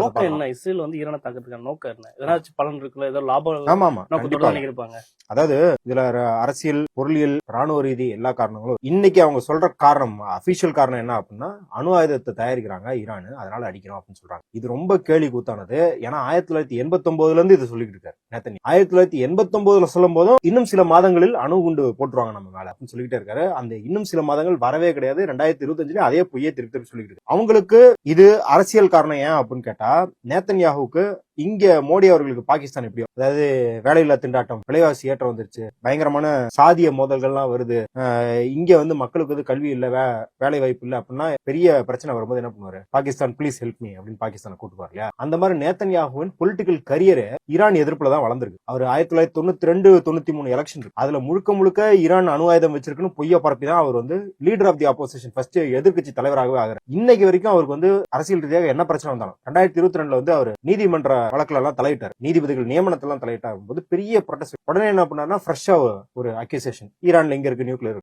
நோக்கம் என்ன? இஸ்ரேல் வந்து ஈரானை தாக்கிறதுக்கான நோக்கம் என்ன? ஏதாச்சும் பலன் இருக்குல்ல, ஏதோ லாபம் ஆமா நோக்கத்தோட தான் இருப்பாங்க. அதாவது இதுல அரசியல், பொருளியல், ராணுவ ரீதி எல்லா காரணங்களும் இன்னைக்கு அவங்க சொல்ற காரணம், அபிஷியல் காரணம் என்ன அப்படின்னா, அணு ஆயுதத்தை தயாரிக்கிறாங்க ஈரான், அதனால அடிக்கிறோம் அப்படின்னு சொல்றாங்க. இது ரொம்ப கேலி கூத்தானது. ஏன்னா 1989 இருந்து இது சொல்லிட்டு இருக்காரு நேத்தனி. 1989 சொல்லும் போதும் இன்னும் சில மாதங்களில் அணு குண்டு போட்டுருவாங்க நம்ம மேல அப்படின்னு சொல்லிக்கிட்டே இருக்காரு. அந்த இன்னும் சில மாதங்கள் வரவே கிடையாது. 2025 அதே பொய்யே திருப்பி சொல்லிட்டு இருக்கு. அவங்களுக்கு இது அரசியல் காரணம் ஏன் அப்படின்னு கேட்டா, நேத்தன்யாஹுக்கு இங்க மோடி அவர்களுக்கு பாகிஸ்தான் எப்படியோ, அதாவது வேலையில்லா திண்டாட்டம், விலைவாசி ஏற்றம் வந்துருச்சு, பயங்கரமான சாதிய மோதல்கள்லாம் வருது, இங்க வந்து மக்களுக்கு வந்து கல்வி இல்ல, வேலை வாய்ப்பு இல்ல அப்படின்னா பெரிய பிரச்சனை வரும்போது என்ன பண்ணுவாரு, பாகிஸ்தான் ப்ளீஸ் ஹெல்ப் மீ அப்படின்னு பாகிஸ்தானை கூட்டுவார் இல்லையா. அந்த மாதிரி நேத்தன்யாஹுவின் பொலிட்டிக்கல் கரியர் ஈரான் எதிர்ப்புல தான் வளர்ந்துருக்கு. அவர் 1992-93 எலெக்ஷன் இருக்கு, அதுல முழுக்க ஈரான் அணு ஆயுதம் வச்சிருக்குன்னு பொய்ய பரப்பி தான் அவர் வந்து leader of the opposition, first எதிர்க்கட்சி தலைவராகவே ஆகிறார். இன்னைக்கு வரைக்கும் அவருக்கு வந்து அரசியல் ரீதியாக என்ன பிரச்சனை வந்தாலும் 2022 வந்து அவர் நீதிமன்ற வழக்குல எல்லாம் தலையிட்டார், நீதிபதிகள் நியமனத்தெல்லாம் தலையிட்டார் போது பெரிய ப்ரொடெஸ்ட். உடனே என்ன பண்ணாருன்னா ஃப்ரெஷ்ஷா ஒரு அக்யூசேஷன், ஈரான்ல எங்க இருக்கு நியூக்ளியர்